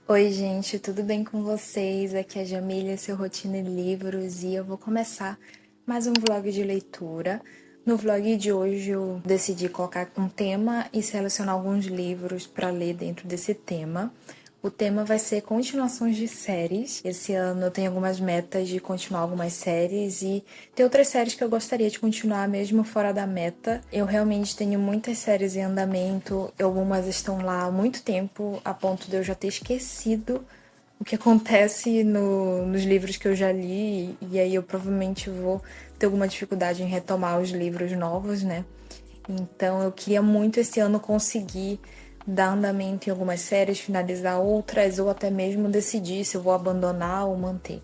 Oi, gente, tudo bem com vocês? Aqui é a Jamília, seu Rotina e Livros, e eu vou começar mais um vlog de leitura. No vlog de hoje eu decidi colocar um tema e selecionar alguns livros para ler dentro desse tema. O tema vai ser continuações de séries. Esse ano eu tenho algumas metas de continuar algumas séries e tem outras séries que eu gostaria de continuar mesmo fora da meta. Eu realmente tenho muitas séries em andamento, algumas estão lá há muito tempo, a ponto de eu já ter esquecido o que acontece nos livros que eu já li, e aí eu provavelmente vou ter alguma dificuldade em retomar os livros novos, né? Então eu queria muito esse ano conseguir dar andamento em algumas séries, finalizar outras, ou até mesmo decidir se eu vou abandonar ou manter.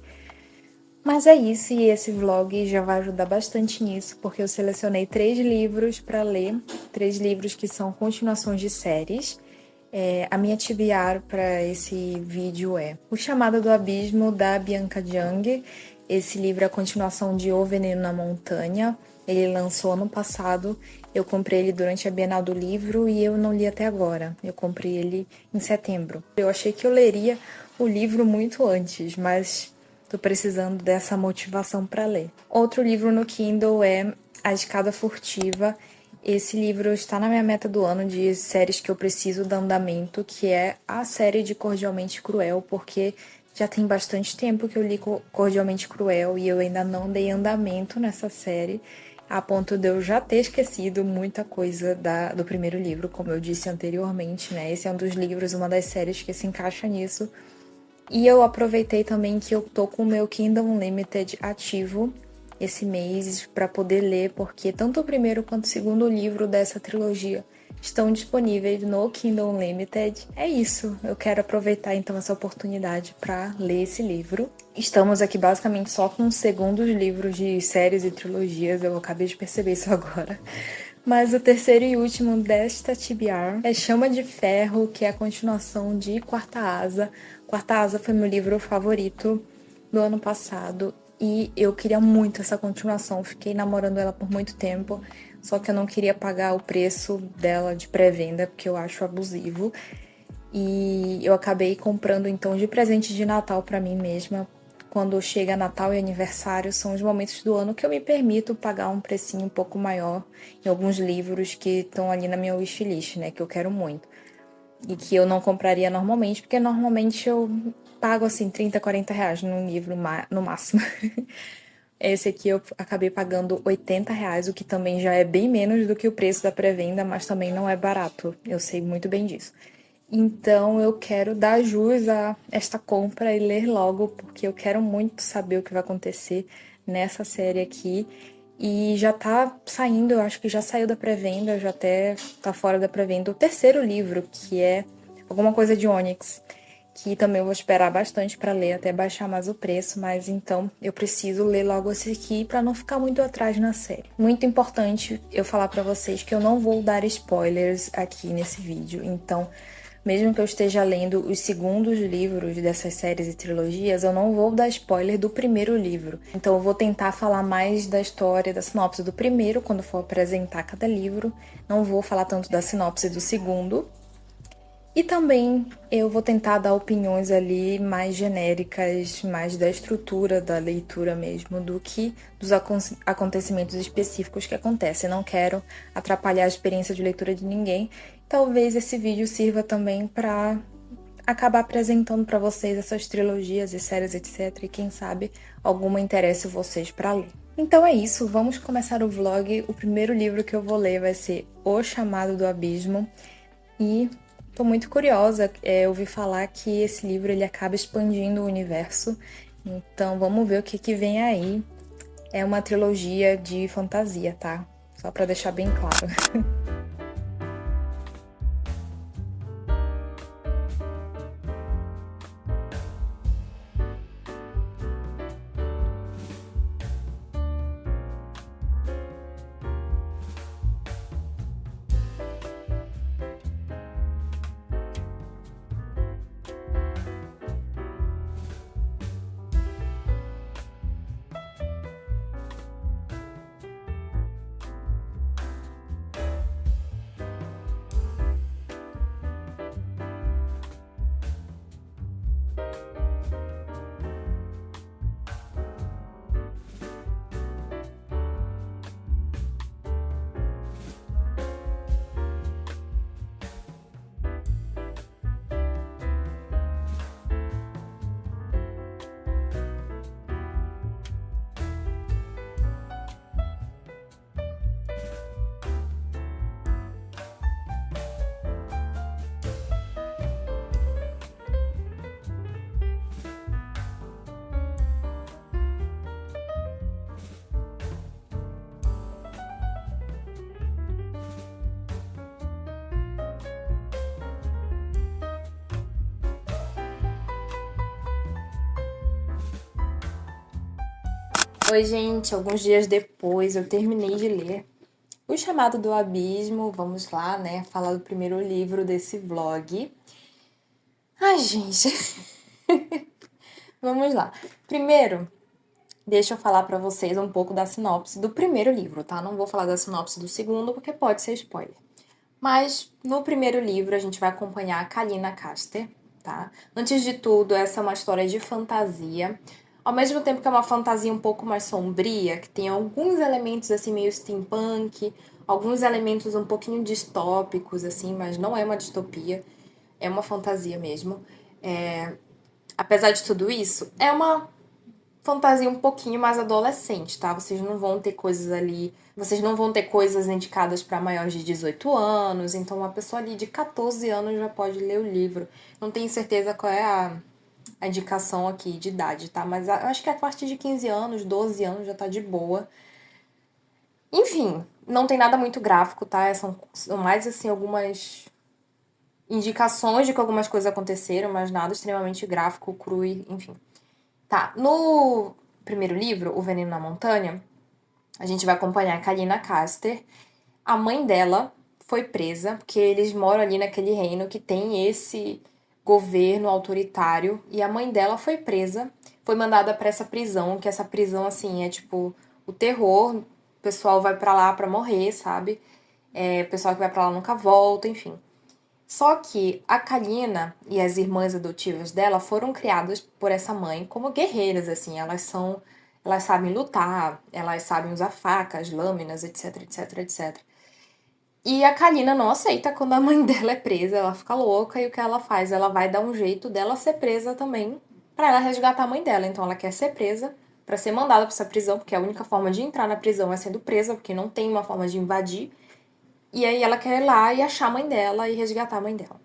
Mas é isso, e esse vlog já vai ajudar bastante nisso, porque eu selecionei 3 livros para ler, 3 livros que são continuações de séries. A minha TBR para esse vídeo é O Chamado do Abismo, da Bianca Jung. Esse livro é a continuação de O Veneno na Montanha. Ele lançou ano passado, eu comprei ele durante a Bienal do Livro e eu não li até agora. Eu comprei ele em setembro. Eu achei que eu leria o livro muito antes, mas tô precisando dessa motivação para ler. Outro livro no Kindle é A Escada Furtiva. Esse livro está na minha meta do ano de séries que eu preciso dar andamento, que é a série de Cordialmente Cruel, porque já tem bastante tempo que eu li Cordialmente Cruel e eu ainda não dei andamento nessa série, a ponto de eu já ter esquecido muita coisa do primeiro livro, como eu disse anteriormente, né? Esse é um dos livros, uma das séries que se encaixa nisso. E eu aproveitei também que eu tô com o meu Kindle Unlimited ativo esse mês para poder ler, porque tanto o primeiro quanto o segundo livro dessa trilogia estão disponíveis no Kindle Unlimited. É isso, eu quero aproveitar então essa oportunidade para ler esse livro. Estamos aqui basicamente só com os segundos livros de séries e trilogias, eu acabei de perceber isso agora. Mas o terceiro e último desta TBR é Chama de Ferro, que é a continuação de Quarta Asa. Quarta Asa foi meu livro favorito do ano passado e eu queria muito essa continuação. Fiquei namorando ela por muito tempo, só que eu não queria pagar o preço dela de pré-venda, porque eu acho abusivo. E eu acabei comprando então de presente de Natal para mim mesma. Quando chega Natal e aniversário, são os momentos do ano que eu me permito pagar um precinho um pouco maior em alguns livros que estão ali na minha wishlist, né, que eu quero muito. E que eu não compraria normalmente, porque normalmente eu pago assim 30, 40 reais num livro no máximo. Esse aqui eu acabei pagando 80 reais, o que também já é bem menos do que o preço da pré-venda, mas também não é barato. Eu sei muito bem disso. Então eu quero dar jus a esta compra e ler logo, porque eu quero muito saber o que vai acontecer nessa série aqui. E já tá saindo, eu acho que já saiu da pré-venda, já até tá fora da pré-venda, o terceiro livro, que é Alguma Coisa de Onyx, que também eu vou esperar bastante para ler, até baixar mais o preço, mas então eu preciso ler logo esse aqui para não ficar muito atrás na série. Muito importante eu falar para vocês que eu não vou dar spoilers aqui nesse vídeo, então mesmo que eu esteja lendo os segundos livros dessas séries e trilogias, eu não vou dar spoiler do primeiro livro. Então eu vou tentar falar mais da história, da sinopse do primeiro, quando for apresentar cada livro. Não vou falar tanto da sinopse do segundo. E também eu vou tentar dar opiniões ali mais genéricas, mais da estrutura da leitura mesmo, do que dos acontecimentos específicos que acontecem. Eu não quero atrapalhar a experiência de leitura de ninguém. Talvez esse vídeo sirva também para acabar apresentando para vocês essas trilogias e séries, etc. E quem sabe alguma interesse vocês para ler. Então é isso, vamos começar o vlog. O primeiro livro que eu vou ler vai ser O Chamado do Abismo. E tô muito curiosa, eu ouvi falar que esse livro ele acaba expandindo o universo, então vamos ver o que vem aí. É uma trilogia de fantasia, tá? Só pra deixar bem claro. Oi, gente, alguns dias depois eu terminei de ler O Chamado do Abismo. Vamos lá, né? Falar do primeiro livro desse vlog. Ai, gente. Vamos lá. Primeiro, deixa eu falar pra vocês um pouco da sinopse do primeiro livro, tá? Não vou falar da sinopse do segundo porque pode ser spoiler. Mas no primeiro livro a gente vai acompanhar a Kalina Caster, tá? Antes de tudo, essa é uma história de fantasia. Ao mesmo tempo que é uma fantasia um pouco mais sombria, que tem alguns elementos assim meio steampunk, alguns elementos um pouquinho distópicos assim, mas não é uma distopia, é uma fantasia mesmo. Apesar de tudo isso, é uma fantasia um pouquinho mais adolescente, tá? Vocês não vão ter coisas ali, vocês não vão ter coisas indicadas para maiores de 18 anos, então uma pessoa ali de 14 anos já pode ler o livro. Não tenho certeza qual é a indicação aqui de idade, tá? Mas eu acho que a partir de 15 anos, 12 anos já tá de boa. Enfim, não tem nada muito gráfico, tá? São mais assim algumas indicações de que algumas coisas aconteceram, mas nada extremamente gráfico, cru, enfim. Tá, no primeiro livro, O Veneno na Montanha, a gente vai acompanhar a Kalina Caster. A mãe dela foi presa, porque eles moram ali naquele reino que tem esse governo autoritário. E a mãe dela foi presa, foi mandada para essa prisão, que essa prisão, assim, é tipo o terror. O pessoal vai para lá para morrer, sabe? O pessoal que vai para lá nunca volta, enfim. Só que a Kalina e as irmãs adotivas dela foram criadas por essa mãe como guerreiras, assim, elas sabem lutar, elas sabem usar facas, lâminas, etc, etc, etc. E a Kalina não aceita quando a mãe dela é presa, ela fica louca e o que ela faz? Ela vai dar um jeito dela ser presa também, pra ela resgatar a mãe dela. Então ela quer ser presa pra ser mandada pra essa prisão, porque a única forma de entrar na prisão é sendo presa, porque não tem uma forma de invadir. E aí ela quer ir lá e achar a mãe dela e resgatar a mãe dela.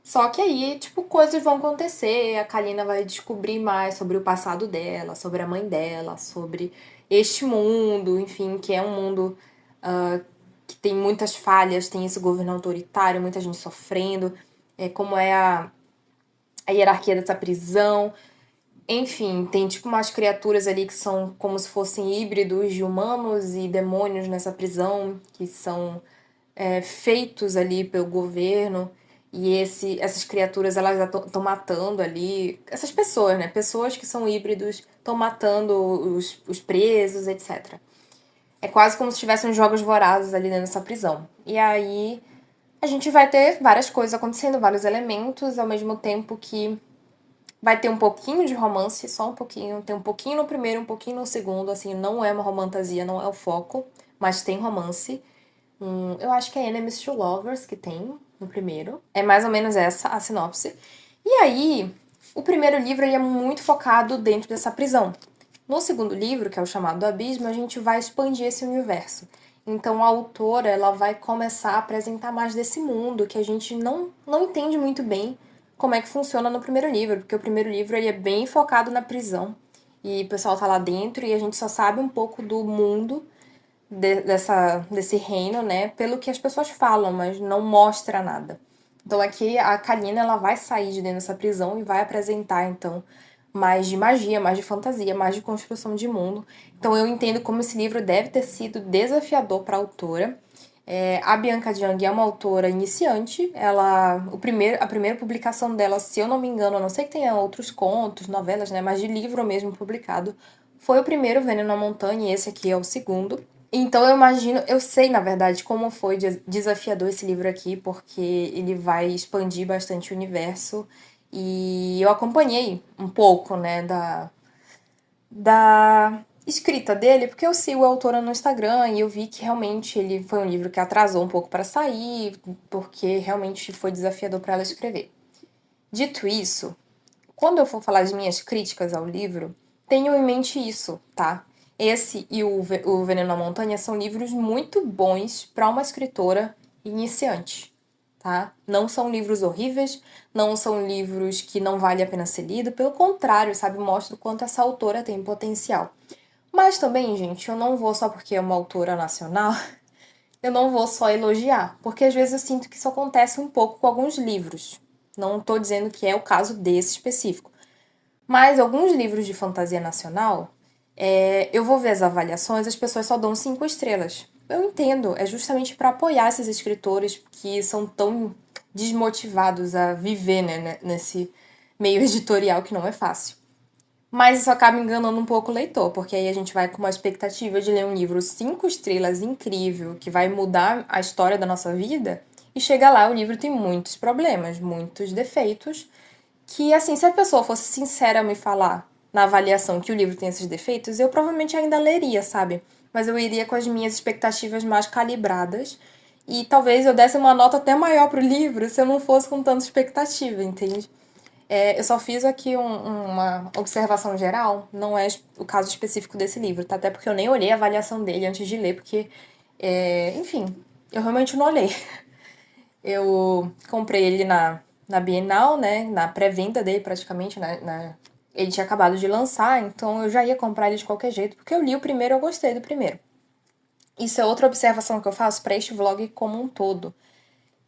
Só que aí, tipo, coisas vão acontecer, a Kalina vai descobrir mais sobre o passado dela, sobre a mãe dela, sobre este mundo, enfim, que é um mundo que tem muitas falhas, tem esse governo autoritário, muita gente sofrendo, como é a hierarquia dessa prisão. Enfim, tem tipo umas criaturas ali que são como se fossem híbridos de humanos e demônios nessa prisão, que são feitos ali pelo governo. E essas criaturas, elas estão matando ali. Essas pessoas, né? Pessoas que são híbridos estão matando os presos, etc. É quase como se tivessem jogos vorazes ali dentro dessa prisão. E aí a gente vai ter várias coisas acontecendo, vários elementos, ao mesmo tempo que vai ter um pouquinho de romance, só um pouquinho. Tem um pouquinho no primeiro, um pouquinho no segundo. Assim, não é uma romantasia, não é o foco, mas tem romance. Eu acho que é Enemies to Lovers que tem no primeiro. É mais ou menos essa a sinopse. E aí, o primeiro livro ele é muito focado dentro dessa prisão. No segundo livro, que é o Chamado do Abismo, a gente vai expandir esse universo. Então a autora ela vai começar a apresentar mais desse mundo que a gente não entende muito bem como é que funciona no primeiro livro, porque o primeiro livro ele é bem focado na prisão e o pessoal tá lá dentro e a gente só sabe um pouco do mundo desse reino, né, pelo que as pessoas falam, mas não mostra nada. Então aqui a Kalina ela vai sair de dentro dessa prisão e vai apresentar então mais de magia, mais de fantasia, mais de construção de mundo. Então eu entendo como esse livro deve ter sido desafiador para a autora. A Bianca Jiang é uma autora iniciante. A primeira publicação dela, se eu não me engano, a não sei que tenha outros contos, novelas, né, mas de livro mesmo publicado, foi o primeiro Veneno na Montanha e esse aqui é o segundo. Então eu imagino, eu sei na verdade como foi desafiador esse livro aqui, porque ele vai expandir bastante o universo e eu acompanhei um pouco, né, da escrita dele, porque eu sigo a autora no Instagram e eu vi que realmente ele foi um livro que atrasou um pouco para sair, porque realmente foi desafiador para ela escrever. Dito isso, quando eu for falar de minhas críticas ao livro, tenham em mente isso, tá? Esse e o Veneno na Montanha são livros muito bons para uma escritora iniciante, tá? Não são livros horríveis, não são livros que não vale a pena ser lido, pelo contrário, sabe? Mostra o quanto essa autora tem potencial. Mas também, gente, eu não vou só porque é uma autora nacional, eu não vou só elogiar, porque às vezes eu sinto que isso acontece um pouco com alguns livros. Não estou dizendo que é o caso desse específico. Mas alguns livros de fantasia nacional, Eu vou ver as avaliações, as pessoas só dão 5 estrelas. Eu entendo, é justamente para apoiar esses escritores que são tão desmotivados a viver, né, nesse meio editorial que não é fácil. Mas isso acaba enganando um pouco o leitor, porque aí a gente vai com uma expectativa de ler um livro 5 estrelas incrível, que vai mudar a história da nossa vida, e chega lá, o livro tem muitos problemas, muitos defeitos, que, assim, se a pessoa fosse sincera a me falar na avaliação que o livro tem esses defeitos, eu provavelmente ainda leria, sabe? Mas eu iria com as minhas expectativas mais calibradas e talvez eu desse uma nota até maior pro livro se eu não fosse com tanta expectativa, entende? Eu só fiz aqui uma observação geral, não é o caso específico desse livro, tá? Até porque eu nem olhei a avaliação dele antes de ler, porque, enfim, eu realmente não olhei. Eu comprei ele na Bienal, né? Na pré-venda dele, praticamente, né? Ele tinha acabado de lançar, então eu já ia comprar ele de qualquer jeito, porque eu li o primeiro e eu gostei do primeiro. Isso é outra observação que eu faço para este vlog como um todo.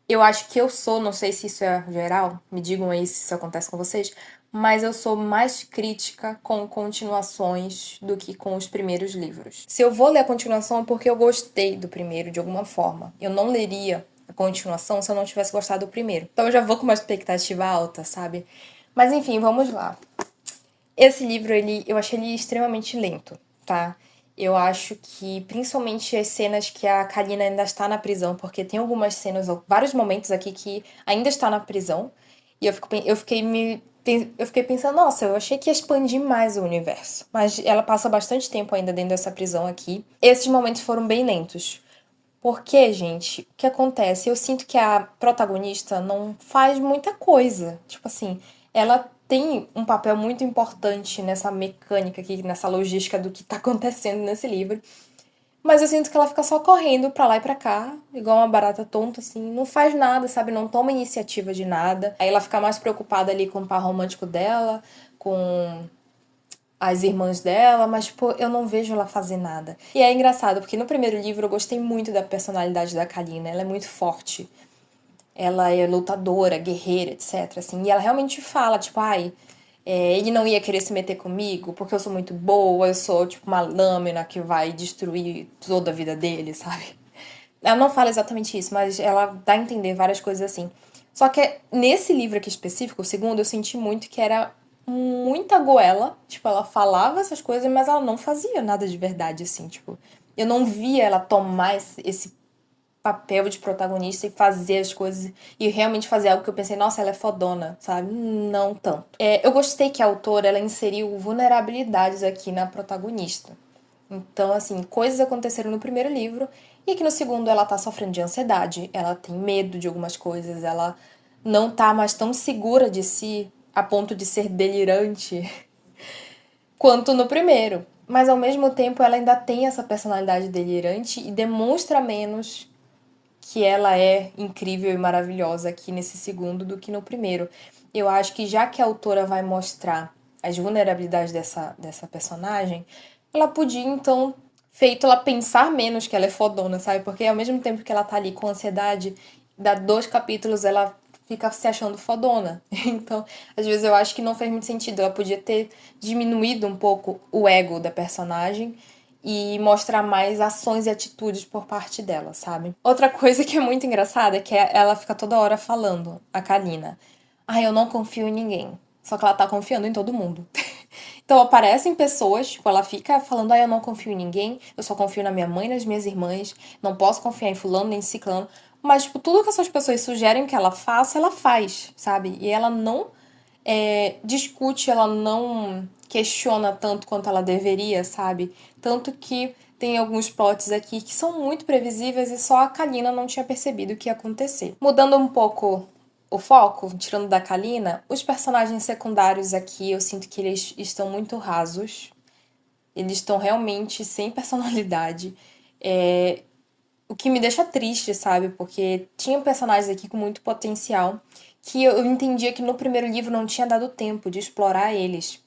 Eu acho que eu sou, não sei se isso é geral, me digam aí se isso acontece com vocês, mas eu sou mais crítica com continuações do que com os primeiros livros. Se eu vou ler a continuação é porque eu gostei do primeiro de alguma forma. Eu não leria a continuação se eu não tivesse gostado do primeiro. Então eu já vou com uma expectativa alta, sabe? Mas enfim, vamos lá. Esse livro, eu achei ele extremamente lento, tá? Eu acho que, principalmente as cenas que a Kalina ainda está na prisão, porque tem algumas cenas, vários momentos aqui que ainda está na prisão, e eu fiquei pensando, nossa, eu achei que ia expandir mais o universo. Mas ela passa bastante tempo ainda dentro dessa prisão aqui. Esses momentos foram bem lentos. Porque, gente, o que acontece? Eu sinto que a protagonista não faz muita coisa. Tipo assim, ela tem um papel muito importante nessa mecânica aqui, nessa logística do que tá acontecendo nesse livro. Mas eu sinto que ela fica só correndo pra lá e pra cá, igual uma barata tonta, assim. Não faz nada, sabe? Não toma iniciativa de nada. Aí ela fica mais preocupada ali com o par romântico dela, com as irmãs dela, mas, tipo, eu não vejo ela fazer nada. E é engraçado, porque no primeiro livro eu gostei muito da personalidade da Kalina. Ela é muito forte. Ela é lutadora, guerreira, etc. Assim, e ela realmente fala, tipo, ai, ele não ia querer se meter comigo porque eu sou muito boa, eu sou, tipo, uma lâmina que vai destruir toda a vida dele, sabe? Ela não fala exatamente isso, mas ela dá a entender várias coisas assim. Só que nesse livro aqui específico, o segundo, eu senti muito que era muita goela. Tipo, ela falava essas coisas, mas ela não fazia nada de verdade, assim. Tipo, eu não via ela tomar esse papel de protagonista e fazer as coisas e realmente fazer algo que eu pensei, nossa, ela é fodona, sabe? Não tanto. Eu gostei que a autora, ela inseriu vulnerabilidades aqui na protagonista. Então, assim, coisas aconteceram no primeiro livro e que no segundo ela tá sofrendo de ansiedade, ela tem medo de algumas coisas, ela não tá mais tão segura de si a ponto de ser delirante quanto no primeiro. Mas ao mesmo tempo ela ainda tem essa personalidade delirante e demonstra menos que ela é incrível e maravilhosa aqui nesse segundo do que no primeiro. Eu acho que já que a autora vai mostrar as vulnerabilidades dessa personagem, ela podia então feito ela pensar menos que ela é fodona, sabe? Porque ao mesmo tempo que ela tá ali com ansiedade, dá 2 capítulos ela fica se achando fodona. Então, às vezes eu acho que não fez muito sentido. Ela podia ter diminuído um pouco o ego da personagem e mostrar mais ações e atitudes por parte dela, sabe? Outra coisa que é muito engraçada é que ela fica toda hora falando, a Kalina. Ah, eu não confio em ninguém. Só que ela tá confiando em todo mundo. Então aparecem pessoas, tipo, ela fica falando, ah, eu não confio em ninguém, eu só confio na minha mãe e nas minhas irmãs, não posso confiar em fulano nem em ciclano. Mas, tipo, tudo que essas pessoas sugerem que ela faça, ela faz, sabe? E ela não discute, ela não questiona tanto quanto ela deveria, sabe? Tanto que tem alguns plots aqui que são muito previsíveis e só a Kalina não tinha percebido o que ia acontecer. Mudando um pouco o foco, tirando da Kalina, os personagens secundários aqui eu sinto que eles estão muito rasos. Eles estão realmente sem personalidade. O que me deixa triste, sabe? Porque tinham personagens aqui com muito potencial que eu entendia que no primeiro livro não tinha dado tempo de explorar eles.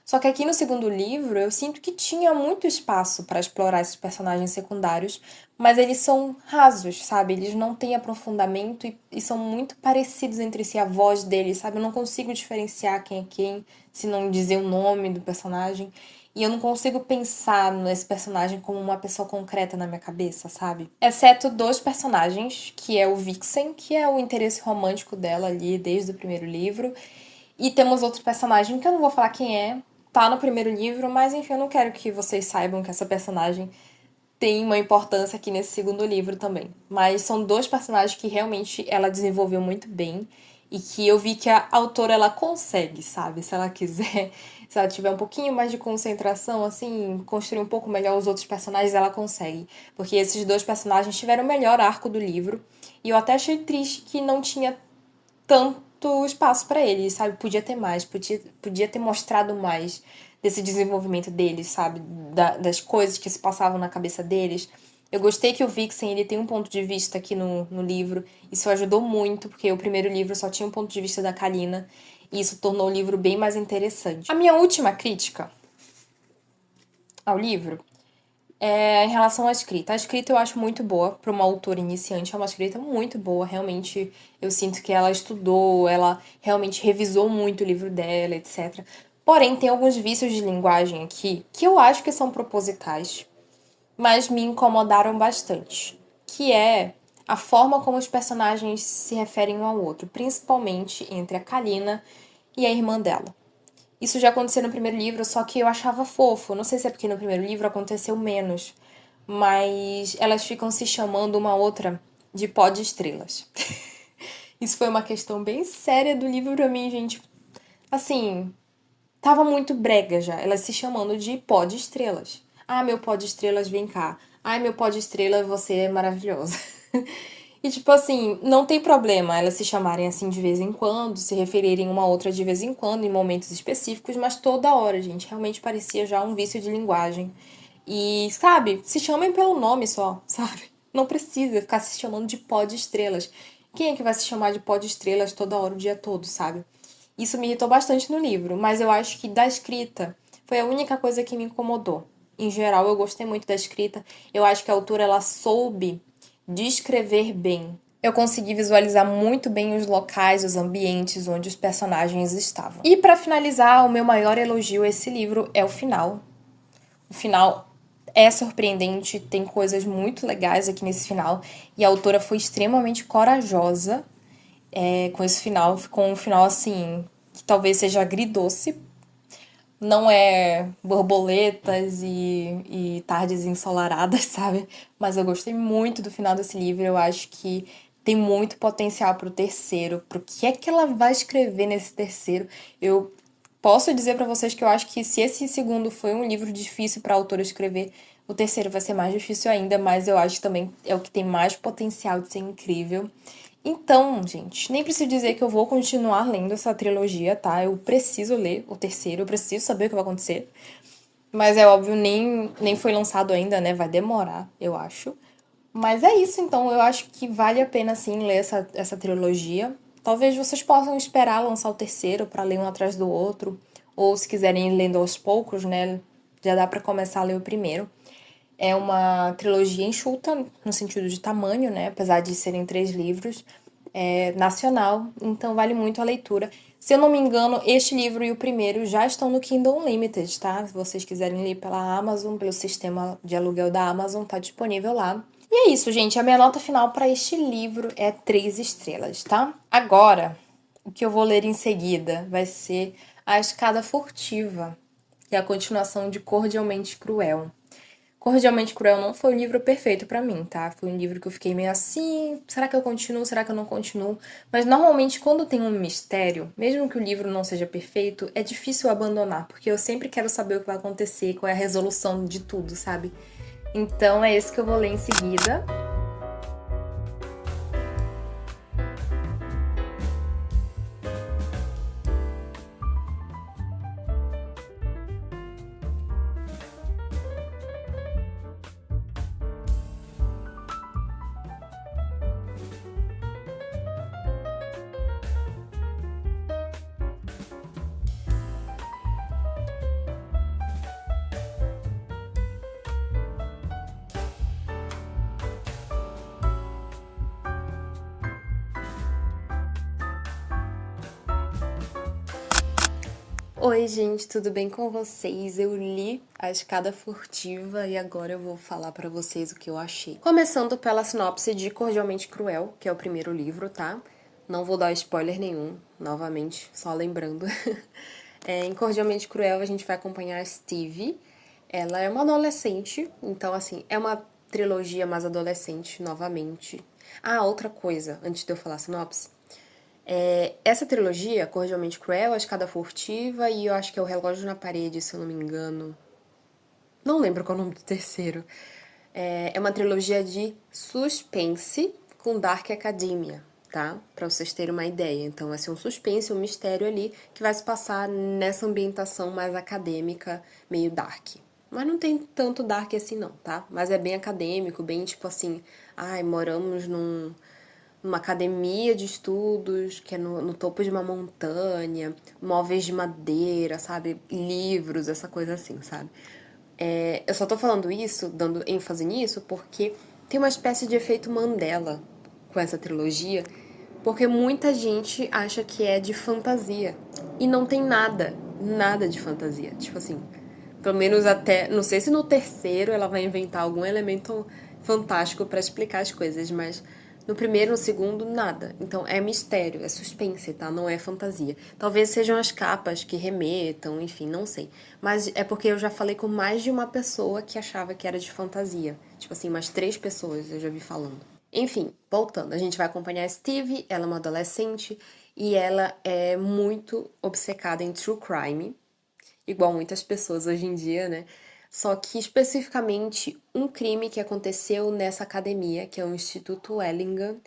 Só que aqui no segundo livro eu sinto que tinha muito espaço para explorar esses personagens secundários, mas eles são rasos, sabe? Eles não têm aprofundamento e são muito parecidos entre si, a voz deles, sabe? Eu não consigo diferenciar quem é quem se não dizer o nome do personagem. e eu não consigo pensar nesse personagem como uma pessoa concreta na minha cabeça, sabe? Exceto dois personagens, que é o Vixen, que é o interesse romântico dela ali desde o primeiro livro, e temos outro personagem que eu não vou falar quem é, tá no primeiro livro, mas enfim, eu não quero que vocês saibam que essa personagem tem uma importância aqui nesse segundo livro também. Mas são dois personagens que realmente ela desenvolveu muito bem e que eu vi que a autora ela consegue, sabe? Se ela quiser, se ela tiver um pouquinho mais de concentração, assim, construir um pouco melhor os outros personagens, ela consegue. Porque esses dois personagens tiveram o melhor arco do livro e eu até achei triste que não tinha tanto espaço para eles, sabe? Podia ter mais, podia ter mostrado mais desse desenvolvimento deles, sabe? Das coisas que se passavam na cabeça deles. Eu gostei que o Vixen ele tem um ponto de vista aqui no livro. Isso ajudou muito, porque o primeiro livro só tinha um ponto de vista da Kalina. E isso tornou o livro bem mais interessante. A minha última crítica ao livro em relação à escrita. A escrita eu acho muito boa para uma autora iniciante. É uma escrita muito boa. Realmente eu sinto que ela estudou, ela realmente revisou muito o livro dela, etc. Porém, tem alguns vícios de linguagem aqui que eu acho que são propositais, mas me incomodaram bastante. Que é a forma como os personagens se referem um ao outro, principalmente entre a Kalina e a irmã dela. Isso já aconteceu no primeiro livro, só que eu achava fofo. Não sei se é porque no primeiro livro aconteceu menos. Mas elas ficam se chamando uma outra de pó de estrelas. Isso foi uma questão bem séria do livro pra mim, gente. Assim, tava muito brega já. Elas se chamando de pó de estrelas. Ah, meu pó de estrelas, vem cá. Ai, meu pó de estrela, você é maravilhosa. E, tipo assim, não tem problema elas se chamarem assim de vez em quando, se referirem uma a outra de vez em quando, em momentos específicos, mas toda hora, gente. Realmente parecia já um vício de linguagem. E, sabe, se chamem pelo nome só, sabe? Não precisa ficar se chamando de pó de estrelas. Quem é que vai se chamar de pó de estrelas toda hora, o dia todo, sabe? Isso me irritou bastante no livro, mas eu acho que da escrita foi a única coisa que me incomodou. Em geral, eu gostei muito da escrita. Eu acho que a autora ela soube descrever bem. Eu consegui visualizar muito bem os locais, os ambientes onde os personagens estavam. E para finalizar, o meu maior elogio a esse livro é o final. O final é surpreendente, tem coisas muito legais aqui nesse final. E a autora foi extremamente corajosa com esse final. Ficou um final assim, que talvez seja agridoce. Não é borboletas e tardes ensolaradas, sabe? Mas eu gostei muito do final desse livro. Eu acho que tem muito potencial pro terceiro. Pro que é que ela vai escrever nesse terceiro? Eu posso dizer pra vocês que eu acho que se esse segundo foi um livro difícil pra autora escrever, o terceiro vai ser mais difícil ainda, mas eu acho que também é o que tem mais potencial de ser incrível. Então, gente, nem preciso dizer que eu vou continuar lendo essa trilogia, tá? Eu preciso ler o terceiro, eu preciso saber o que vai acontecer. Mas é óbvio, nem foi lançado ainda, né? Vai demorar, eu acho. Mas é isso, então. Eu acho que vale a pena, sim, ler essa trilogia. Talvez vocês possam esperar lançar o terceiro pra ler um atrás do outro. Ou se quiserem ir lendo aos poucos, né? Já dá pra começar a ler o primeiro. É uma trilogia enxuta, no sentido de tamanho, né? Apesar de serem 3 livros. É nacional, então vale muito a leitura. Se eu não me engano, este livro e o primeiro já estão no Kindle Unlimited, tá? Se vocês quiserem ler pela Amazon, pelo sistema de aluguel da Amazon, tá disponível lá. E é isso, gente. A minha nota final para este livro é 3 estrelas, tá? Agora, o que eu vou ler em seguida vai ser A Escada Furtiva, que é a continuação de Cordialmente Cruel. Cordialmente Cruel não foi o livro perfeito pra mim, tá? Foi um livro que eu fiquei meio assim, será que eu continuo, será que eu não continuo? Mas normalmente quando tem um mistério, mesmo que o livro não seja perfeito, é difícil abandonar, porque eu sempre quero saber o que vai acontecer, qual é a resolução de tudo, sabe? Então é esse que eu vou ler em seguida. Oi, gente, tudo bem com vocês? Eu li A Escada Furtiva e agora eu vou falar pra vocês o que eu achei. Começando pela sinopse de Cordialmente Cruel, que é o primeiro livro, tá? Não vou dar spoiler nenhum, novamente, só lembrando. Em Cordialmente Cruel a gente vai acompanhar a Stevie. Ela é uma adolescente, então assim, é uma trilogia mais adolescente, novamente. Ah, outra coisa, antes de eu falar a sinopse. Essa trilogia, Cordialmente Cruel, A Escada Furtiva e eu acho que é O Relógio na Parede, se eu não me engano. Não lembro qual é o nome do terceiro. É uma trilogia de suspense com Dark Academia, tá? Pra vocês terem uma ideia. Então vai ser um suspense, um mistério ali que vai se passar nessa ambientação mais acadêmica, meio dark. Mas não tem tanto dark assim não, tá? Mas é bem acadêmico, bem tipo assim, ai, moramos numa academia de estudos, que é no topo de uma montanha, móveis de madeira, sabe? Livros, essa coisa assim, sabe? Eu só tô falando isso, dando ênfase nisso, porque tem uma espécie de efeito Mandela com essa trilogia, porque muita gente acha que é de fantasia. E não tem nada, nada de fantasia. Tipo assim, pelo menos até. Não sei se no terceiro ela vai inventar algum elemento fantástico pra explicar as coisas, mas no primeiro, no segundo, nada. Então é mistério, é suspense, tá? Não é fantasia. Talvez sejam as capas que remetam, enfim, não sei. Mas é porque eu já falei com mais de uma pessoa que achava que era de fantasia. Tipo assim, umas 3 pessoas eu já vi falando. Enfim, voltando, a gente vai acompanhar a Stevie, ela é uma adolescente e ela é muito obcecada em true crime, igual muitas pessoas hoje em dia, né? Só que especificamente um crime que aconteceu nessa academia, que é o Instituto Wellingham.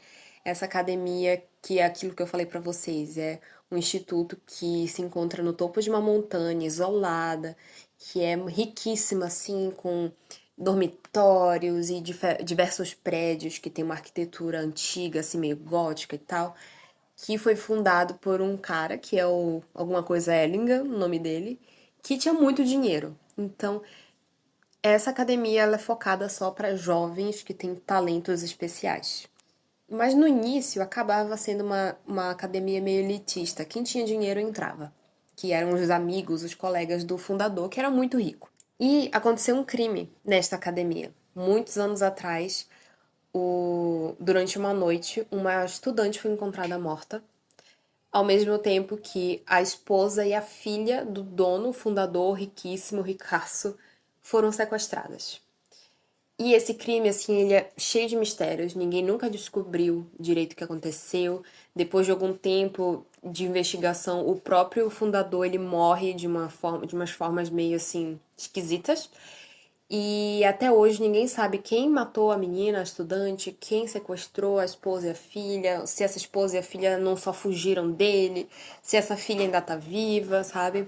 Essa academia, que é aquilo que eu falei pra vocês, é um instituto que se encontra no topo de uma montanha, isolada, que é riquíssima, assim, com dormitórios e diversos prédios que tem uma arquitetura antiga, assim, meio gótica e tal, que foi fundado por um cara, que é o alguma coisa Ellingham, o nome dele, que tinha muito dinheiro. Então, essa academia ela é focada só para jovens que têm talentos especiais. Mas no início acabava sendo uma academia meio elitista. Quem tinha dinheiro entrava. Que eram os amigos, os colegas do fundador, que era muito rico. E aconteceu um crime nesta academia. Muitos anos atrás, durante uma noite, uma estudante foi encontrada morta, ao mesmo tempo que a esposa e a filha do dono, fundador, riquíssimo, ricaço, foram sequestradas. E esse crime, assim, ele é cheio de mistérios. Ninguém nunca descobriu direito o que aconteceu. Depois de algum tempo de investigação, o próprio fundador, ele morre de umas formas meio, assim, esquisitas. E até hoje ninguém sabe quem matou a menina, a estudante, quem sequestrou a esposa e a filha, se essa esposa e a filha não só fugiram dele, se essa filha ainda tá viva, sabe?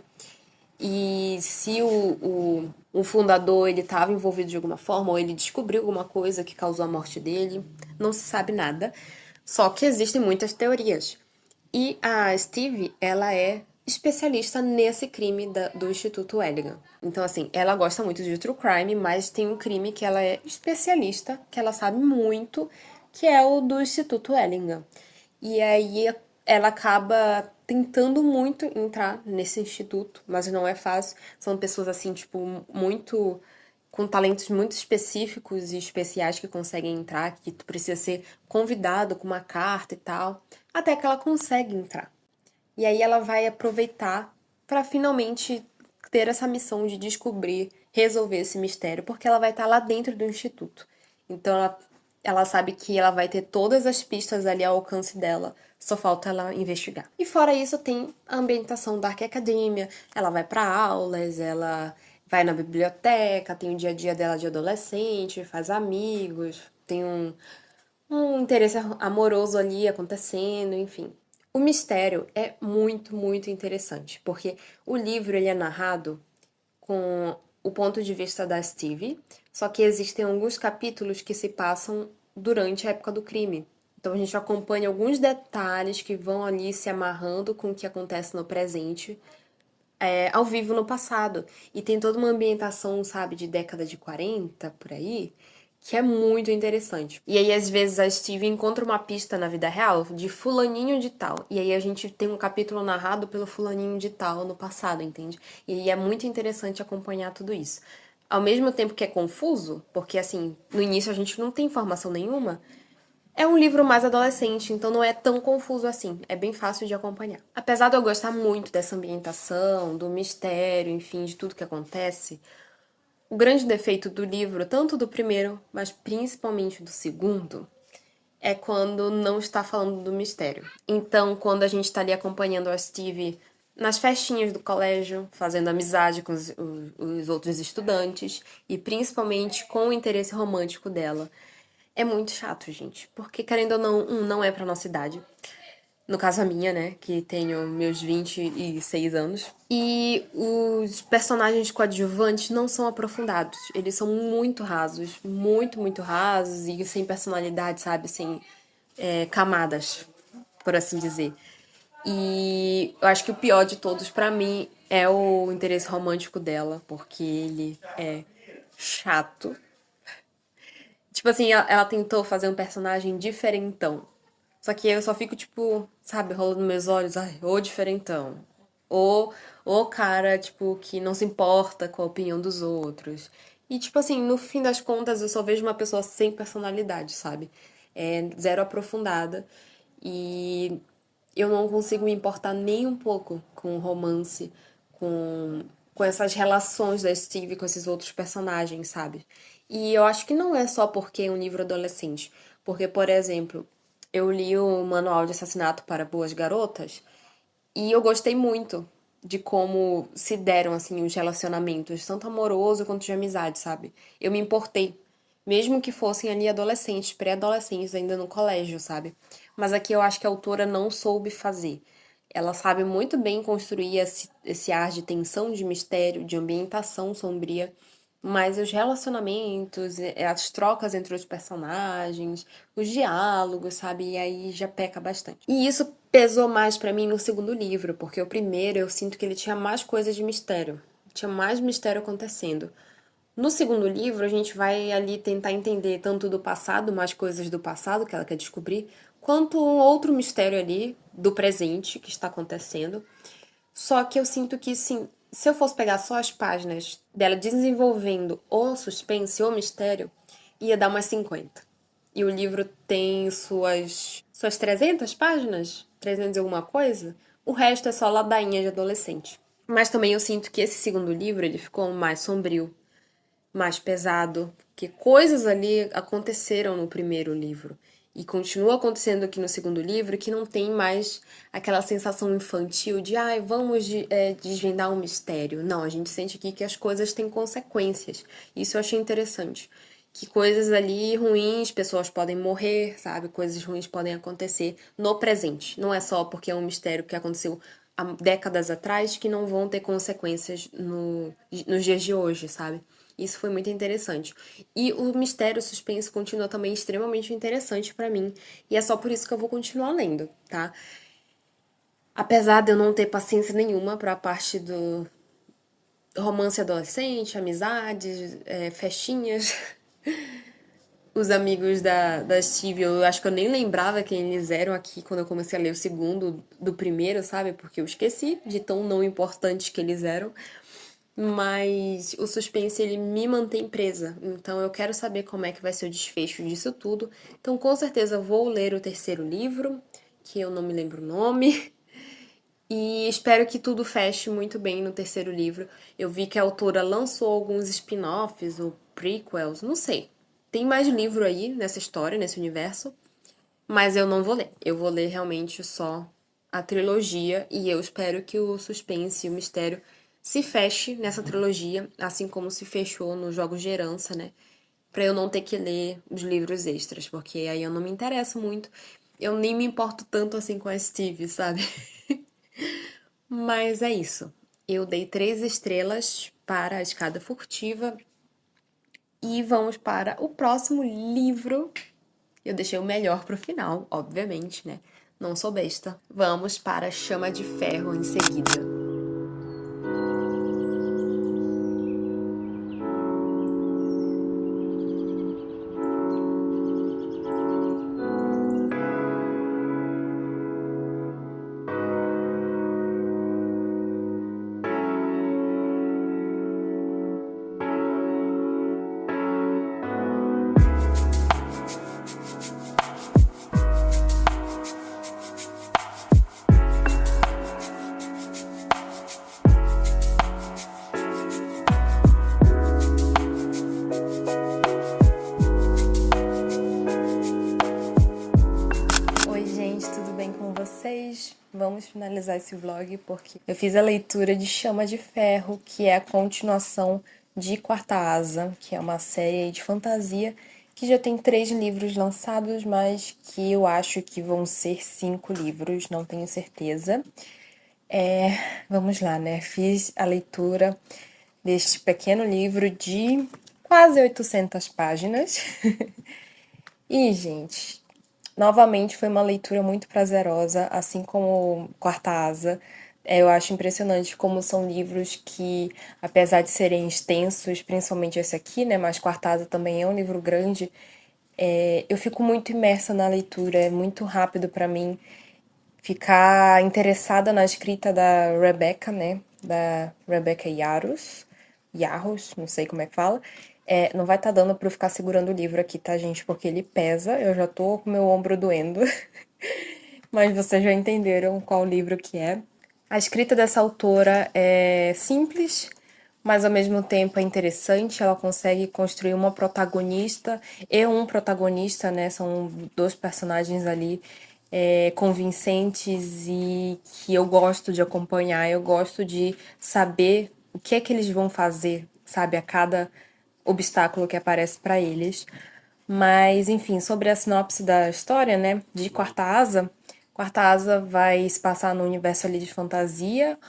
E se o fundador ele estava envolvido de alguma forma ou ele descobriu alguma coisa que causou a morte dele, não se sabe nada. Só que existem muitas teorias. E a Steve, ela é especialista nesse crime do Instituto Welligan. Então, assim, ela gosta muito de true crime, mas tem um crime que ela é especialista, que ela sabe muito, que é o do Instituto Welligan. E aí ela acaba tentando muito entrar nesse instituto, mas não é fácil. São pessoas assim, tipo, muito com talentos muito específicos e especiais que conseguem entrar, que tu precisa ser convidado com uma carta e tal, até que ela consegue entrar. E aí ela vai aproveitar para finalmente ter essa missão de descobrir, resolver esse mistério, porque ela vai estar lá dentro do instituto. Então ela sabe que ela vai ter todas as pistas ali ao alcance dela, só falta ela investigar. E fora isso, tem a ambientação da Dark Academia, ela vai para aulas, ela vai na biblioteca, tem o dia a dia dela de adolescente, faz amigos, tem um interesse amoroso ali acontecendo, enfim. O mistério é muito, muito interessante, porque o livro ele é narrado com o ponto de vista da Stevie, só que existem alguns capítulos que se passam durante a época do crime. Então a gente acompanha alguns detalhes que vão ali se amarrando com o que acontece no presente, ao vivo no passado. E tem toda uma ambientação, sabe, de década de 40 por aí, que é muito interessante. E aí, às vezes, a Steve encontra uma pista na vida real de fulaninho de tal. E aí a gente tem um capítulo narrado pelo fulaninho de tal no passado, entende? E é muito interessante acompanhar tudo isso. Ao mesmo tempo que é confuso, porque assim, no início a gente não tem informação nenhuma, é um livro mais adolescente, então não é tão confuso assim. É bem fácil de acompanhar. Apesar de eu gostar muito dessa ambientação, do mistério, enfim, de tudo que acontece, o grande defeito do livro, tanto do primeiro, mas principalmente do segundo, é quando não está falando do mistério. Então, quando a gente está ali acompanhando a Steve nas festinhas do colégio, fazendo amizade com os outros estudantes e principalmente com o interesse romântico dela, é muito chato, gente. Porque, querendo ou não, não é pra nossa idade. No caso a minha, né, que tenho meus 26 anos. E os personagens coadjuvantes não são aprofundados. Eles são muito rasos, muito rasos e sem personalidade, sabe? Sem camadas, por assim dizer. E eu acho que o pior de todos pra mim é o interesse romântico dela, porque ele é chato. Tipo assim, ela tentou fazer um personagem diferentão. Só que eu só fico, tipo, sabe, rolando meus olhos, ai, ô diferentão. Ou o cara, tipo, que não se importa com a opinião dos outros. E, tipo assim, no fim das contas, eu só vejo uma pessoa sem personalidade, sabe? É zero aprofundada. E eu não consigo me importar nem um pouco com o romance, com essas relações da Steve com esses outros personagens, sabe? E eu acho que não é só porque é um livro adolescente. Porque, por exemplo, eu li o Manual de Assassinato para Boas Garotas e eu gostei muito de como se deram, assim, os relacionamentos, tanto amoroso quanto de amizade, sabe? Eu me importei. Mesmo que fossem ali adolescentes, pré-adolescentes, ainda no colégio, sabe? Mas aqui eu acho que a autora não soube fazer. Ela sabe muito bem construir esse ar de tensão, de mistério, de ambientação sombria, mas os relacionamentos, as trocas entre os personagens, os diálogos, sabe? E aí já peca bastante. E isso pesou mais pra mim no segundo livro, porque o primeiro eu sinto que ele tinha mais coisa de mistério. Tinha mais mistério acontecendo. No segundo livro, a gente vai ali tentar entender tanto do passado, mais coisas do passado que ela quer descobrir, quanto um outro mistério ali do presente que está acontecendo. Só que eu sinto que, sim, se eu fosse pegar só as páginas dela desenvolvendo o suspense, o mistério, ia dar umas 50. E o livro tem suas 300 páginas, 300 e alguma coisa. O resto é só ladainha de adolescente. Mas também eu sinto que esse segundo livro ele ficou mais sombrio, mais pesado, que coisas ali aconteceram no primeiro livro e continua acontecendo aqui no segundo livro que não tem mais aquela sensação infantil de ai, vamos desvendar um mistério. Não, a gente sente aqui que as coisas têm consequências. Isso eu achei interessante. Que coisas ali ruins, pessoas podem morrer, sabe? Coisas ruins podem acontecer no presente. Não é só porque é um mistério que aconteceu há décadas atrás que não vão ter consequências nos dias de hoje, sabe? Isso foi muito interessante. E o mistério, o suspense continua também extremamente interessante pra mim. E é só por isso que eu vou continuar lendo, tá? Apesar de eu não ter paciência nenhuma pra parte do romance adolescente, amizades, festinhas. Os amigos da Steve, eu acho que eu nem lembrava quem eles eram aqui quando eu comecei a ler o segundo do primeiro, sabe? Porque eu esqueci de tão não importantes que eles eram. Mas o suspense ele me mantém presa, então eu quero saber como é que vai ser o desfecho disso tudo. Então com certeza eu vou ler o terceiro livro, que eu não me lembro o nome, e espero que tudo feche muito bem no terceiro livro. Eu vi que a autora lançou alguns spin-offs ou prequels, não sei. Tem mais livro aí nessa história, nesse universo, mas eu não vou ler. Eu vou ler realmente só a trilogia e eu espero que o suspense e o mistério se feche nessa trilogia, assim como se fechou nos Jogos de Herança, né? Pra eu não ter que ler os livros extras, porque aí eu não me interesso muito. Eu nem me importo tanto assim com a Steve, sabe? Mas é isso. Eu dei 3 estrelas para a Escada Furtiva e vamos para o próximo livro. Eu deixei o melhor pro final, obviamente, né? Não sou besta. Vamos para a Chama de Ferro em seguida. vamos finalizar esse vlog porque eu fiz a leitura de Chama de Ferro, que é a continuação de Quarta Asa, que é uma série de fantasia que já tem 3 livros lançados, mas que eu acho que vão ser 5 livros, não tenho certeza. Vamos lá, né? Fiz a leitura deste pequeno livro de quase 800 páginas. E, gente, novamente foi uma leitura muito prazerosa, assim como Quarta Asa. Eu acho impressionante como são livros que, apesar de serem extensos, principalmente esse aqui, né? Mas Quarta Asa também é um livro grande. Eu fico muito imersa na leitura, é muito rápido para mim ficar interessada na escrita da Rebecca, né? Da Rebecca Yarros, não sei como é que fala. Não vai estar dando pra eu ficar segurando o livro aqui, tá, gente? Porque ele pesa, eu já tô com meu ombro doendo. Mas vocês já entenderam qual livro que é. A escrita dessa autora é simples, mas ao mesmo tempo é interessante. Ela consegue construir uma protagonista e um protagonista, né? São 2 personagens ali convincentes e que eu gosto de acompanhar. Eu gosto de saber o que é que eles vão fazer, sabe, a cada obstáculo que aparece para eles. Mas, enfim, sobre a sinopse da história, né, de Quarta Asa. Quarta Asa vai se passar no universo ali de fantasia,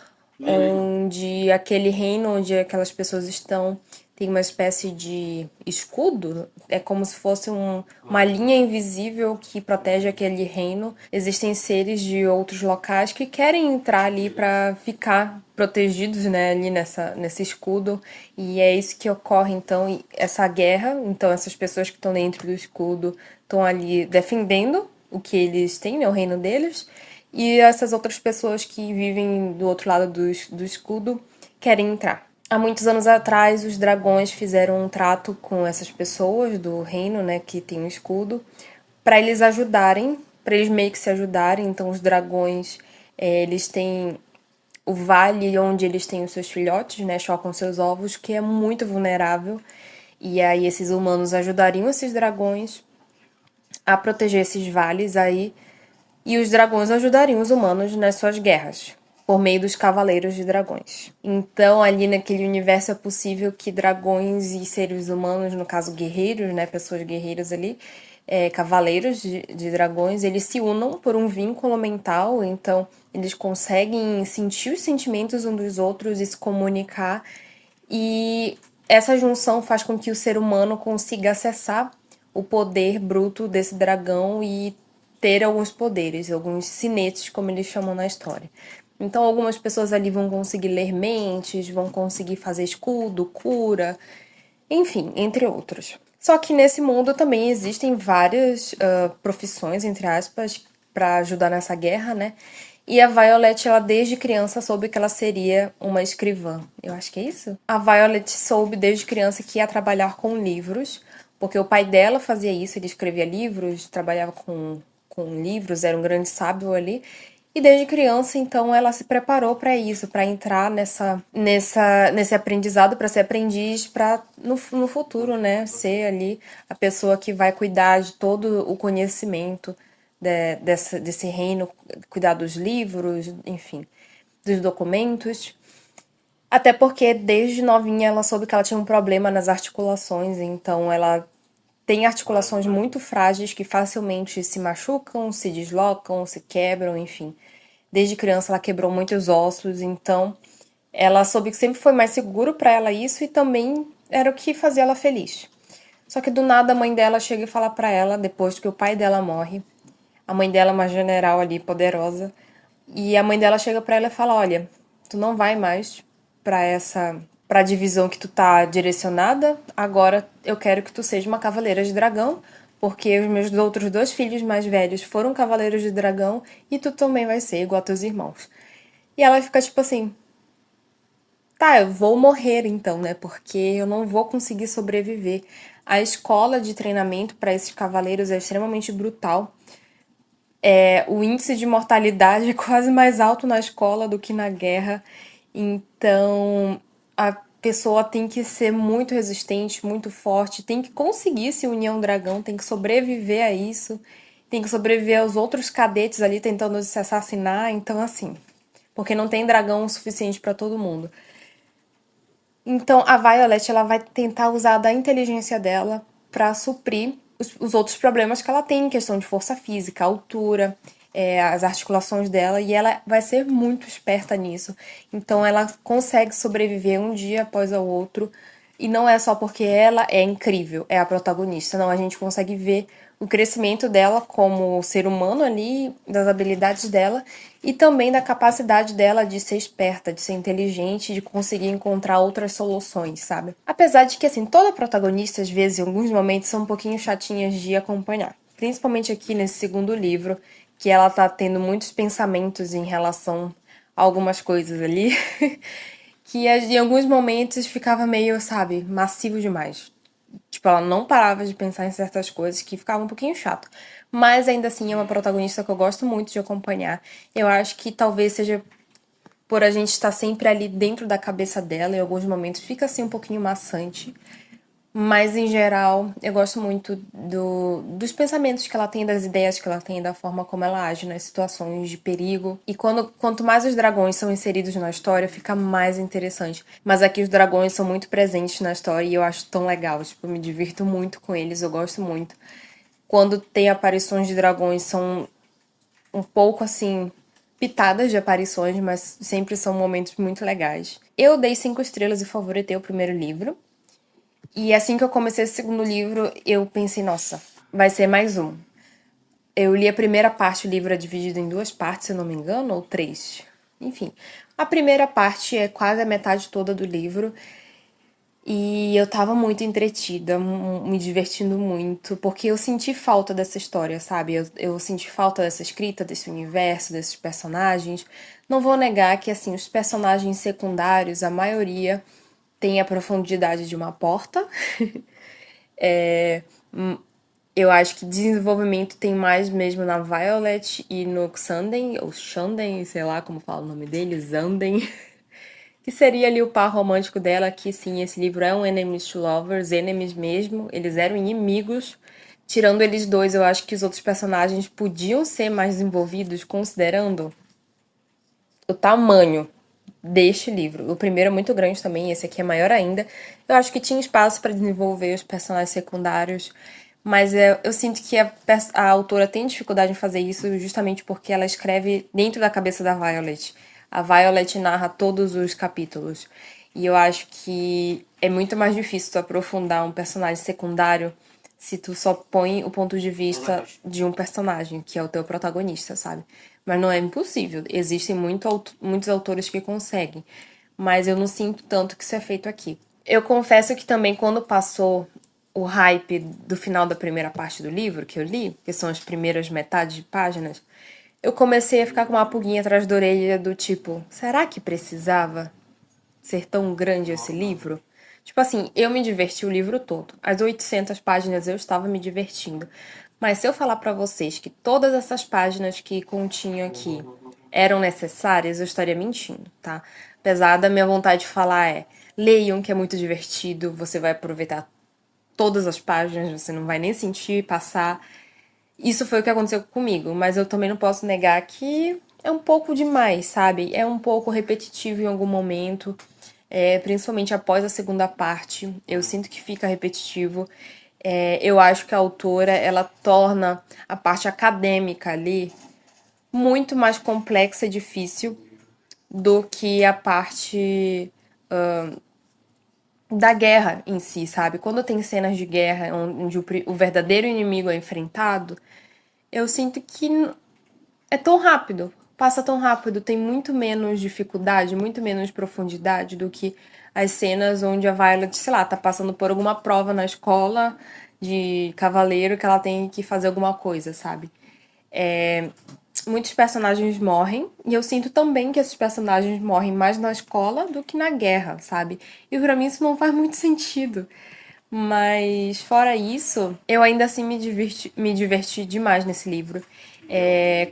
onde aquele reino onde aquelas pessoas estão tem uma espécie de escudo, é como se fosse uma linha invisível que protege aquele reino. Existem seres de outros locais que querem entrar ali para ficar protegidos, né, ali nesse escudo, e é isso que ocorre então, e essa guerra. Então essas pessoas que estão dentro do escudo estão ali defendendo o que eles têm, né, o reino deles, e essas outras pessoas que vivem do outro lado do escudo querem entrar. Há muitos anos atrás, os dragões fizeram um trato com essas pessoas do reino, né, que tem um escudo, para eles ajudarem, para eles meio que se ajudarem. Então, os dragões, eles têm o vale onde eles têm os seus filhotes, né, chocam seus ovos, que é muito vulnerável. E aí, esses humanos ajudariam esses dragões a proteger esses vales aí, e os dragões ajudariam os humanos nas suas guerras, por meio dos cavaleiros de dragões. Então, ali naquele universo é possível que dragões e seres humanos, no caso guerreiros, né, pessoas guerreiras ali, cavaleiros de dragões, eles se unam por um vínculo mental. Então eles conseguem sentir os sentimentos um dos outros e se comunicar, e essa junção faz com que o ser humano consiga acessar o poder bruto desse dragão e ter alguns poderes, alguns sinetes, como eles chamam na história. Então, algumas pessoas ali vão conseguir ler mentes, vão conseguir fazer escudo, cura, enfim, entre outros. Só que nesse mundo também existem várias profissões, entre aspas, para ajudar nessa guerra, né? E a Violet, ela desde criança soube que ela seria uma escrivã. Eu acho que é isso? A Violet soube desde criança que ia trabalhar com livros, porque o pai dela fazia isso, ele escrevia livros, trabalhava com livros, era um grande sábio ali. E desde criança, então, ela se preparou para isso, para entrar nesse aprendizado, para ser aprendiz, para no futuro, né, ser ali a pessoa que vai cuidar de todo o conhecimento desse reino, cuidar dos livros, enfim, dos documentos. Até porque desde novinha ela soube que ela tinha um problema nas articulações, então ela tem articulações muito frágeis que facilmente se machucam, se deslocam, se quebram, enfim. Desde criança ela quebrou muitos ossos, então ela soube que sempre foi mais seguro para ela isso, e também era o que fazia ela feliz. Só que do nada a mãe dela chega e fala para ela, depois que o pai dela morre. A mãe dela é uma general ali poderosa, e a mãe dela chega para ela e fala: "Olha, tu não vai mais para a divisão que tu tá direcionada. Agora eu quero que tu seja uma cavaleira de dragão, porque os meus outros 2 filhos mais velhos foram cavaleiros de dragão e tu também vai ser igual a teus irmãos." E ela fica tipo assim: "Tá, eu vou morrer então, né? Porque eu não vou conseguir sobreviver." A escola de treinamento para esses cavaleiros é extremamente brutal. O índice de mortalidade é quase mais alto na escola do que na guerra. Então, a pessoa tem que ser muito resistente, muito forte, tem que conseguir se unir a um dragão, tem que sobreviver a isso, tem que sobreviver aos outros cadetes ali tentando se assassinar, então assim, porque não tem dragão o suficiente pra todo mundo. Então a Violet ela vai tentar usar da inteligência dela pra suprir os outros problemas que ela tem, em questão de força física, altura, as articulações dela, e ela vai ser muito esperta nisso. Então ela consegue sobreviver um dia após o outro, e não é só porque ela é incrível, é a protagonista, não, a gente consegue ver o crescimento dela como ser humano ali, das habilidades dela e também da capacidade dela de ser esperta, de ser inteligente, de conseguir encontrar outras soluções, sabe? Apesar de que, assim, toda protagonista, às vezes, em alguns momentos, são um pouquinho chatinhas de acompanhar. Principalmente aqui nesse segundo livro, que ela tá tendo muitos pensamentos em relação a algumas coisas ali, que em alguns momentos ficava meio, sabe, massivo demais. Tipo, ela não parava de pensar em certas coisas que ficava um pouquinho chato. Mas ainda assim é uma protagonista que eu gosto muito de acompanhar. Eu acho que talvez seja por a gente estar sempre ali dentro da cabeça dela, em alguns momentos fica assim um pouquinho maçante. Mas em geral, eu gosto muito dos pensamentos que ela tem, das ideias que ela tem, da forma como ela age nas situações de perigo. E quanto mais os dragões são inseridos na história, fica mais interessante. Mas aqui os dragões são muito presentes na história e eu acho tão legal. Tipo, eu me divirto muito com eles, eu gosto muito. Quando tem aparições de dragões, são um pouco assim, pitadas de aparições, mas sempre são momentos muito legais. Eu dei 5 estrelas e favoritei o primeiro livro. E assim que eu comecei esse segundo livro, eu pensei, nossa, vai ser mais um. Eu li a primeira parte, o livro é dividido em 2 partes, se eu não me engano, ou 3. Enfim, a primeira parte é quase a metade toda do livro. E eu tava muito entretida, me divertindo muito, porque eu senti falta dessa história, sabe? Eu senti falta dessa escrita, desse universo, desses personagens. Não vou negar que, assim, os personagens secundários, a maioria tem a profundidade de uma porta. Eu acho que desenvolvimento tem mais mesmo na Violet e no Xanden, ou Xanden, sei lá como fala o nome dele, Zanden. Que seria ali o par romântico dela, que sim, esse livro é um enemies to lovers, enemies mesmo, eles eram inimigos. Tirando eles dois, eu acho que os outros personagens podiam ser mais desenvolvidos, considerando o tamanho deste livro. O primeiro é muito grande também, esse aqui é maior ainda. Eu acho que tinha espaço para desenvolver os personagens secundários, mas eu sinto que a autora tem dificuldade em fazer isso justamente porque ela escreve dentro da cabeça da Violet. A Violet narra todos os capítulos. E eu acho que é muito mais difícil tu aprofundar um personagem secundário se tu só põe o ponto de vista de um personagem, que é o teu protagonista, sabe? Mas não é impossível. Existem muitos autores que conseguem. Mas eu não sinto tanto que isso é feito aqui. Eu confesso que também quando passou o hype do final da primeira parte do livro que eu li, que são as primeiras metades de páginas, eu comecei a ficar com uma pulguinha atrás da orelha do tipo, será que precisava ser tão grande esse livro? Tipo assim, eu me diverti o livro todo. As 800 páginas eu estava me divertindo. Mas se eu falar pra vocês que todas essas páginas que continham aqui eram necessárias, eu estaria mentindo, tá? Apesar da minha vontade de falar leiam que é muito divertido, você vai aproveitar todas as páginas, você não vai nem sentir passar. Isso foi o que aconteceu comigo, mas eu também não posso negar que é um pouco demais, sabe? É um pouco repetitivo em algum momento, principalmente após a segunda parte. Eu sinto que fica repetitivo. Eu acho que a autora ela torna a parte acadêmica ali muito mais complexa e difícil do que a parte da guerra em si, sabe? Quando tem cenas de guerra onde o verdadeiro inimigo é enfrentado, eu sinto que é tão rápido, passa tão rápido, tem muito menos dificuldade, muito menos profundidade do que as cenas onde a Violet, sei lá, tá passando por alguma prova na escola de cavaleiro que ela tem que fazer alguma coisa, sabe? Muitos personagens morrem, e eu sinto também que esses personagens morrem mais na escola do que na guerra, sabe? E pra mim isso não faz muito sentido. Mas fora isso, eu ainda assim me diverti demais nesse livro.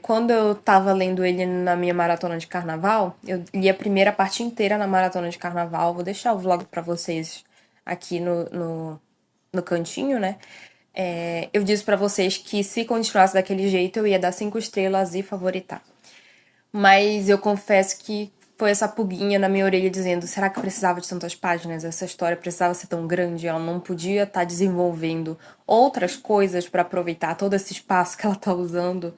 Quando eu tava lendo ele na minha maratona de carnaval, eu li a primeira parte inteira na maratona de carnaval. Vou deixar o vlog pra vocês aqui no cantinho, né? eu disse pra vocês que se continuasse daquele jeito eu ia dar 5 estrelas e favoritar. Mas eu confesso que foi essa pulguinha na minha orelha dizendo: será que precisava de tantas páginas? Essa história precisava ser tão grande? Ela não podia estar desenvolvendo outras coisas para aproveitar todo esse espaço que ela tá usando,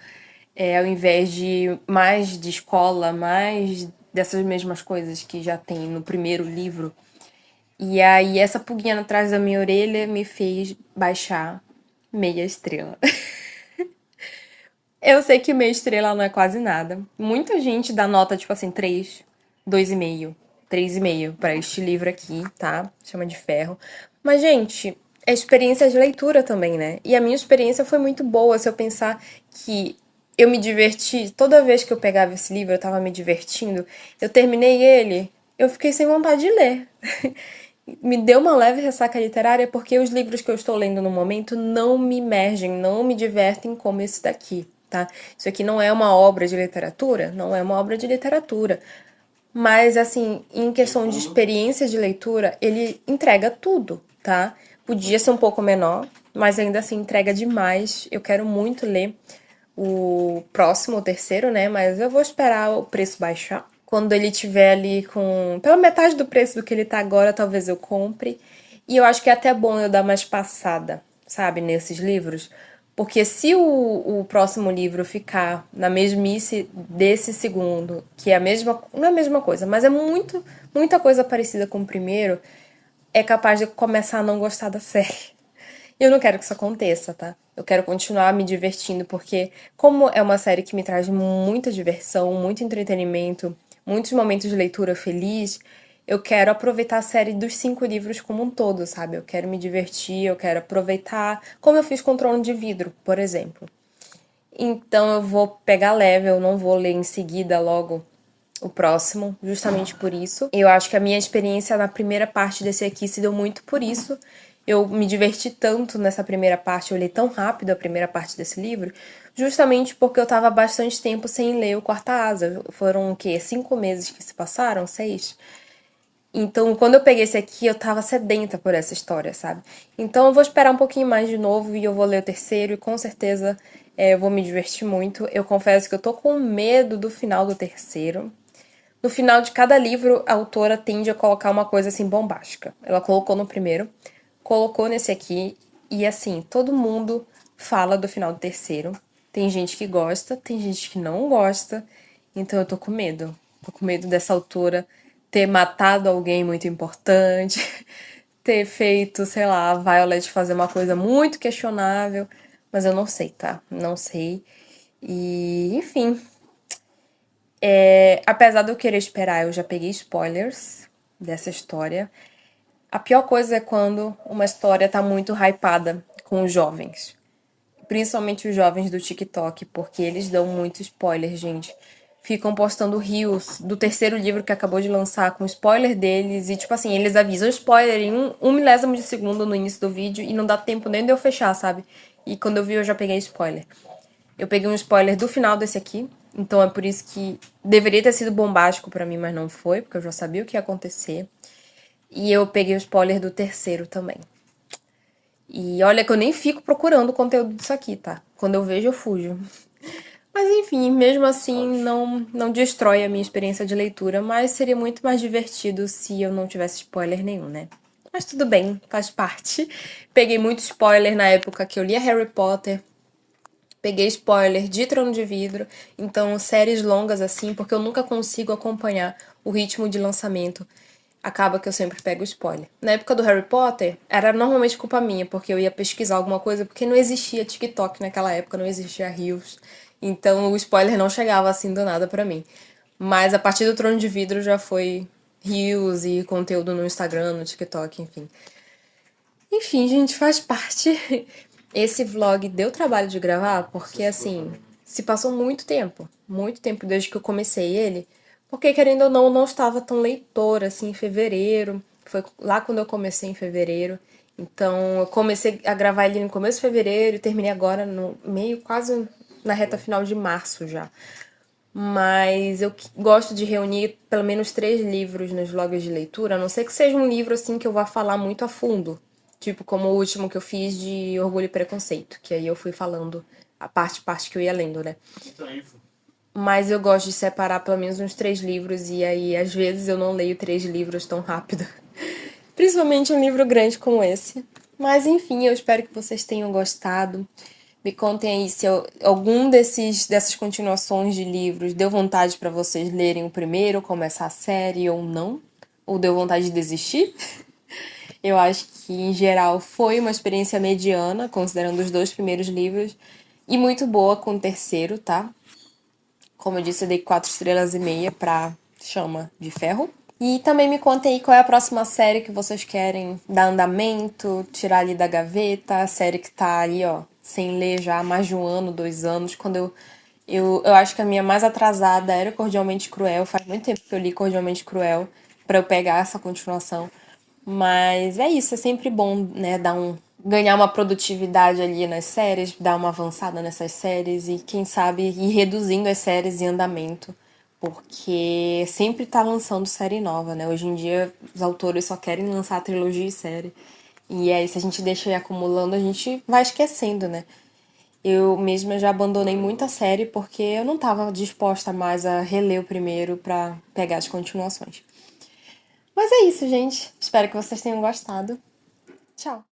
ao invés de mais de escola, mais dessas mesmas coisas que já tem no primeiro livro. E aí essa pulguinha atrás da minha orelha me fez baixar meia estrela. Eu sei que meia estrela não é quase nada. Muita gente dá nota, tipo assim, 3, 2,5, 3,5 pra este livro aqui, tá? Chama de Ferro. Mas, gente, é experiência de leitura também, né? E a minha experiência foi muito boa. Se eu pensar que eu me diverti, toda vez que eu pegava esse livro, eu tava me divertindo. Eu terminei ele, eu fiquei sem vontade de ler. Me deu uma leve ressaca literária porque os livros que eu estou lendo no momento não me imergem, não me divertem como esse daqui, tá? Isso aqui não é uma obra de literatura? Não é uma obra de literatura. Mas, assim, em questão de experiência de leitura, ele entrega tudo, tá? Podia ser um pouco menor, mas ainda assim entrega demais. Eu quero muito ler o próximo, o terceiro, né? Mas eu vou esperar o preço baixar. Quando ele tiver ali com pela metade do preço do que ele tá agora, talvez eu compre. E eu acho que é até bom eu dar mais passada, sabe, nesses livros. Porque se o próximo livro ficar na mesmice desse segundo, que é a mesma. Não é a mesma coisa, mas é muita coisa parecida com o primeiro, é capaz de começar a não gostar da série. E eu não quero que isso aconteça, tá? Eu quero continuar me divertindo, porque, como é uma série que me traz muita diversão, muito entretenimento, muitos momentos de leitura feliz, eu quero aproveitar a série dos 5 livros como um todo, sabe? Eu quero me divertir, eu quero aproveitar, como eu fiz com o Trono de Vidro, por exemplo. Então eu vou pegar leve, eu não vou ler em seguida logo o próximo, justamente por isso. Eu acho que a minha experiência na primeira parte desse aqui se deu muito por isso. Eu me diverti tanto nessa primeira parte, eu li tão rápido a primeira parte desse livro, justamente porque eu tava há bastante tempo sem ler o Quarta Asa. Foram o quê? 5 meses que se passaram? 6? Então, quando eu peguei esse aqui, eu tava sedenta por essa história, sabe? Então, eu vou esperar um pouquinho mais de novo e eu vou ler o terceiro e com certeza eu vou me divertir muito. Eu confesso que eu tô com medo do final do terceiro. No final de cada livro, a autora tende a colocar uma coisa assim bombástica. Ela colocou no primeiro, colocou nesse aqui, e assim, todo mundo fala do final do terceiro. Tem gente que gosta, tem gente que não gosta, então eu tô com medo. Tô com medo dessa autora ter matado alguém muito importante, ter feito, sei lá, a Violet fazer uma coisa muito questionável, mas eu não sei, tá? Não sei. E, enfim, apesar de eu querer esperar, eu já peguei spoilers dessa história. A pior coisa é quando uma história tá muito hypada com os jovens. Principalmente os jovens do TikTok, porque eles dão muito spoiler, gente. Ficam postando reels do terceiro livro que acabou de lançar com spoiler deles. E, tipo assim, eles avisam spoiler em um milésimo de segundo no início do vídeo e não dá tempo nem de eu fechar, sabe? E quando eu vi, eu já peguei spoiler. Eu peguei um spoiler do final desse aqui, então é por isso que deveria ter sido bombástico pra mim, mas não foi, porque eu já sabia o que ia acontecer. E eu peguei o spoiler do terceiro também. E olha que eu nem fico procurando o conteúdo disso aqui, tá? Quando eu vejo, eu fujo. Mas enfim, mesmo assim, não destrói a minha experiência de leitura, mas seria muito mais divertido se eu não tivesse spoiler nenhum, né? Mas tudo bem, faz parte. Peguei muito spoiler na época que eu lia Harry Potter, peguei spoiler de Trono de Vidro, então séries longas assim, porque eu nunca consigo acompanhar o ritmo de lançamento. Acaba que eu sempre pego spoiler. Na época do Harry Potter, era normalmente culpa minha, porque eu ia pesquisar alguma coisa, porque não existia TikTok naquela época, não existia Reels. Então o spoiler não chegava assim do nada pra mim. Mas a partir do Trono de Vidro já foi Reels e conteúdo no Instagram, no TikTok, enfim. Enfim, gente, faz parte. Esse vlog deu trabalho de gravar porque, assim, se passou muito tempo desde que eu comecei ele, porque, querendo ou não, eu não estava tão leitora, assim, em fevereiro. Foi lá quando eu comecei em fevereiro. Então, eu comecei a gravar ele no começo de fevereiro e terminei agora no meio, quase na reta final de março já. Mas eu gosto de reunir pelo menos 3 livros nos vlogs de leitura, a não ser que seja um livro, assim, que eu vá falar muito a fundo. Tipo, como o último que eu fiz de Orgulho e Preconceito, que aí eu fui falando a parte que eu ia lendo, né? Mas eu gosto de separar pelo menos uns 3 livros, e aí às vezes eu não leio 3 livros tão rápido. Principalmente um livro grande como esse. Mas enfim, eu espero que vocês tenham gostado. Me contem aí se algum dessas continuações de livros deu vontade pra vocês lerem o primeiro, começar a série ou não. Ou deu vontade de desistir. Eu acho que, em geral, foi uma experiência mediana, considerando os 2 primeiros livros. E muito boa com o terceiro, tá? Como eu disse, eu dei 4 estrelas e meia pra Chama de Ferro. E também me contem aí qual é a próxima série que vocês querem dar andamento, tirar ali da gaveta, a série que tá ali, ó, sem ler já há mais de 1 ano, 2 anos. Quando eu acho que a minha mais atrasada era Cordialmente Cruel. Faz muito tempo que eu li Cordialmente Cruel pra eu pegar essa continuação. Mas é isso, é sempre bom, né, ganhar uma produtividade ali nas séries, dar uma avançada nessas séries e, quem sabe, ir reduzindo as séries em andamento, porque sempre tá lançando série nova, né? Hoje em dia os autores só querem lançar trilogia e série. E aí, se a gente deixa ir acumulando, a gente vai esquecendo, né? Eu mesma já abandonei muita série porque eu não tava disposta mais a reler o primeiro pra pegar as continuações. Mas é isso, gente. Espero que vocês tenham gostado. Tchau!